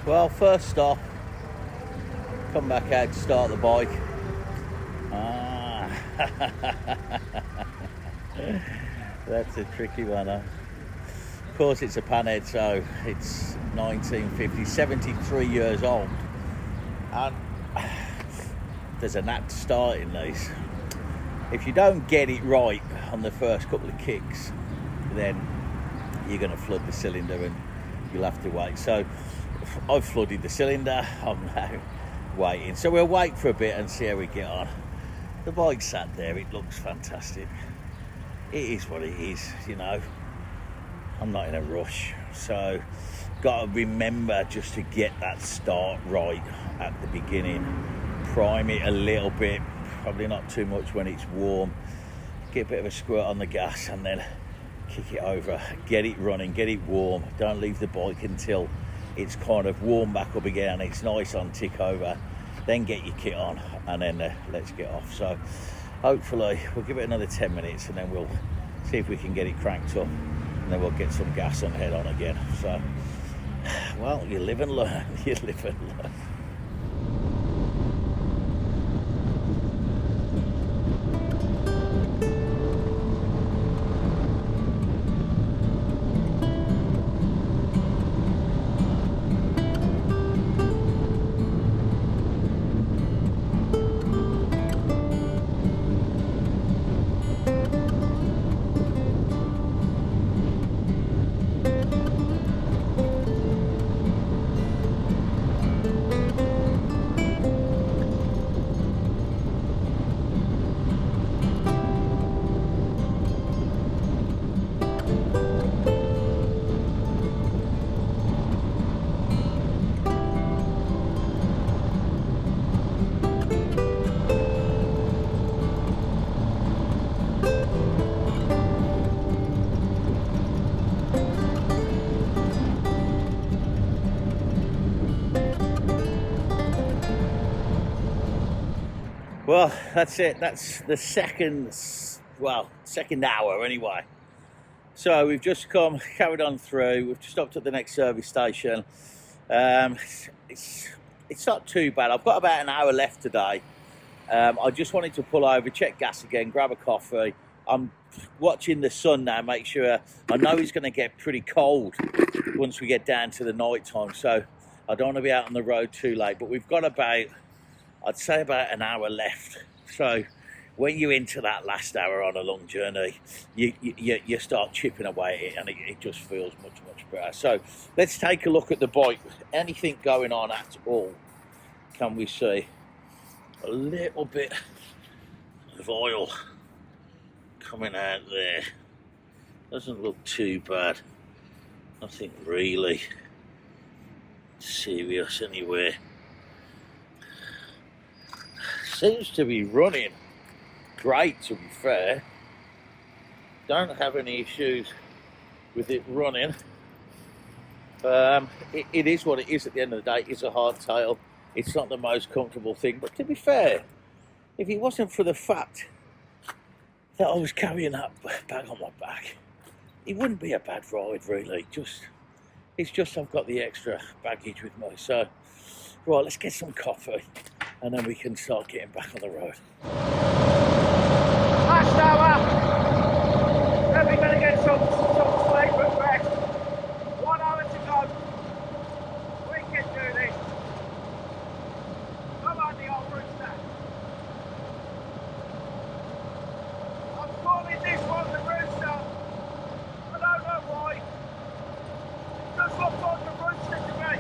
Well, first stop, come back out to start the bike. That's a tricky one, huh? Of course, it's a Panhead, so it's 1950, 73 years old. And there's a knack to starting these. If you don't get it right on the first couple of kicks, then you're going to flood the cylinder and you'll have to wait. So I've flooded the cylinder, I'm now waiting. So we'll wait for a bit and see how we get on. The bike sat there, it looks fantastic. It is what it is, you know. I'm not in a rush, so got to remember just to get that start right at the beginning. Prime it a little bit, probably not too much when it's warm. Get a bit of a squirt on the gas and then kick it over. Get it running, get it warm. Don't leave the bike until it's kind of warm back up again and it's nice on tick over. Then get your kit on and then let's get off. So hopefully we'll give it another 10 minutes and then we'll see if we can get it cranked up and then we'll get some gas and head on again. So, well, you live and learn, you live and learn. Well, that's it. That's the second hour anyway. So we've just carried on through. We've just stopped at the next service station. It's not too bad. I've got about an hour left today. I just wanted to pull over, check gas again, grab a coffee. I'm watching the sun now, make sure. I know it's going to get pretty cold once we get down to the night time, so I don't want to be out on the road too late. But we've got I'd say about an hour left. So when you're into that last hour on a long journey, you start chipping away at it and it just feels much, much better. So let's take a look at the bike. Anything going on at all? Can we see? A little bit of oil coming out there. Doesn't look too bad. Nothing really serious anywhere. Seems to be running great, to be fair. Don't have any issues with it running. It is what it is at the end of the day. It's a hardtail. It's not the most comfortable thing, but to be fair, if it wasn't for the fact that I was carrying that bag on my back, it wouldn't be a bad ride, really. It's just I've got the extra baggage with me. So, right, let's get some coffee and then we can start getting back on the road. Last hour, then we're going to get some sleep and rest. 1 hour to go. We can do this. Come on, the old rucksack. I'm calling this one the rooster. I don't know why. It does look like the rooster to me.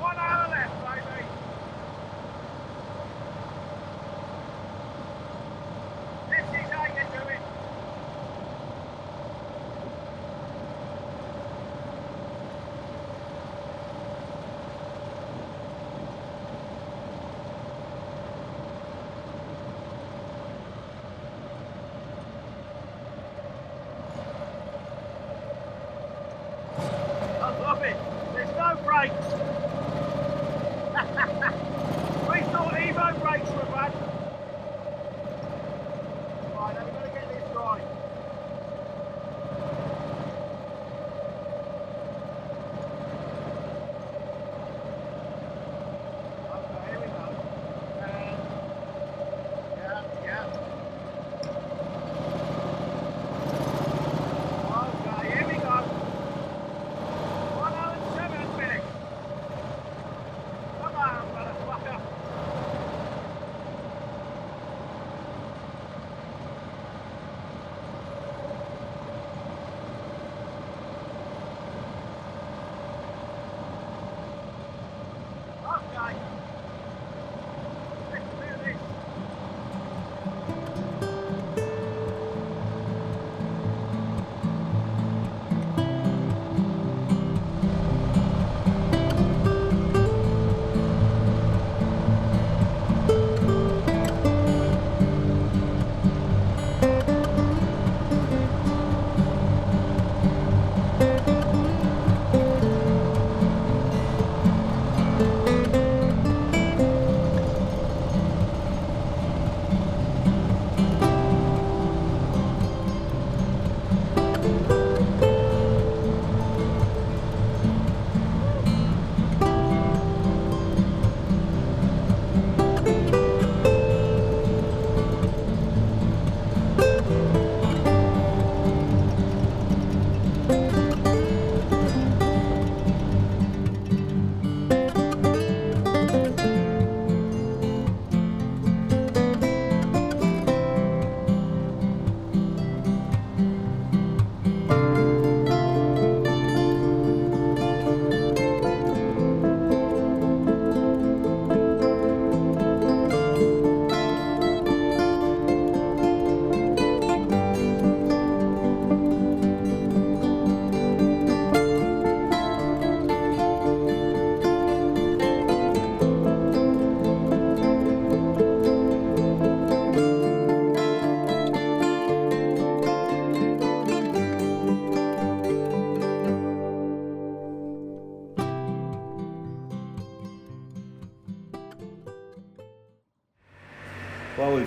1 hour left, baby. This is how you do it. I love it. There's no brakes. We thought Evo brakes were bad. Right, now we've got to get this right.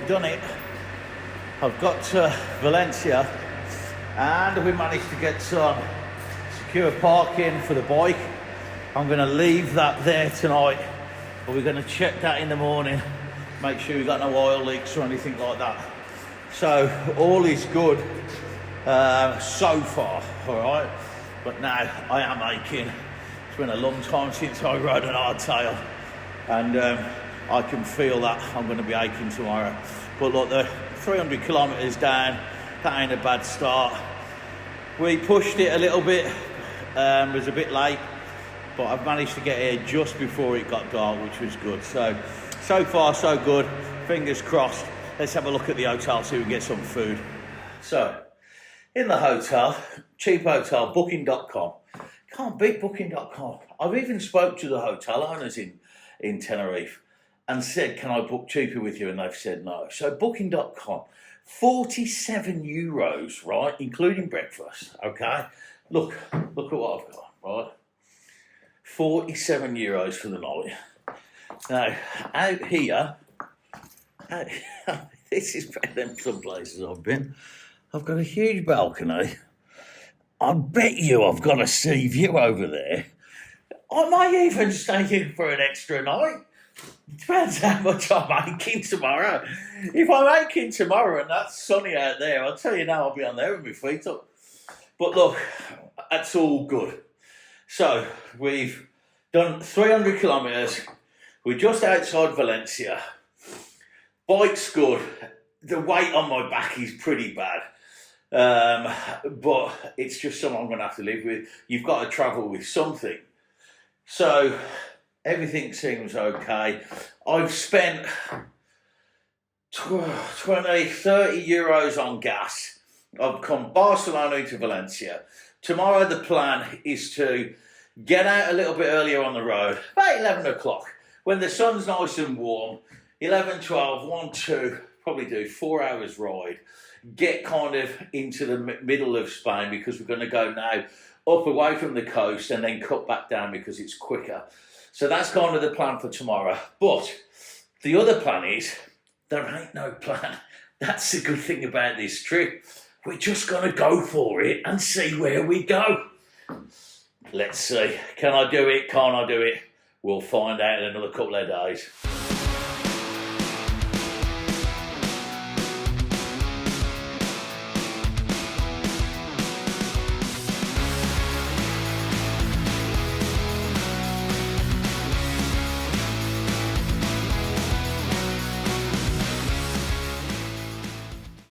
we've done it. I've got to Valencia and we managed to get some secure parking for the bike. I'm going to leave that there tonight, but we're going to check that in the morning, make sure we've got no oil leaks or anything like that. So all is good so far, all right? But now I am aching. It's been a long time since I rode an hardtail, and I can feel that I'm going to be aching tomorrow. But look, the 300 kilometers down, that ain't a bad start. We pushed it a little bit, was a bit late, but I've managed to get here just before it got dark, which was good. So far so good, fingers crossed. Let's have a look at the hotel, see if we can get some food. So, in the hotel, cheap hotel, booking.com. Can't beat booking.com. I've even spoke to the hotel owners in Tenerife and said, can I book cheaper with you? And they've said no. So booking.com, 47 euros, right? Including breakfast, okay? Look at what I've got, right? 47 euros for the night. Now, out here, this is better than some places I've been. I've got a huge balcony. I bet you I've got a sea view over there. I might even stay in for an extra night. Depends how much I'm aching tomorrow. If I'm aching tomorrow and that's sunny out there, I'll tell you now, I'll be on there with my feet up. But look, that's all good. So, we've done 300 kilometres. We're just outside Valencia. Bike's good. The weight on my back is pretty bad. But it's just something I'm going to have to live with. You've got to travel with something. So everything seems okay. I've spent 20, 30 euros on gas. I've come Barcelona to Valencia. Tomorrow the plan is to get out a little bit earlier on the road, about 11 o'clock, when the sun's nice and warm. 11, 12, 1, 2, probably do 4 hours ride. Get kind of into the middle of Spain because we're going to go now up away from the coast and then cut back down because it's quicker. So that's kind of the plan for tomorrow. But the other plan is, there ain't no plan. That's the good thing about this trip. We're just going to go for it and see where we go. Let's see. Can I do it? Can't I do it? We'll find out in another couple of days.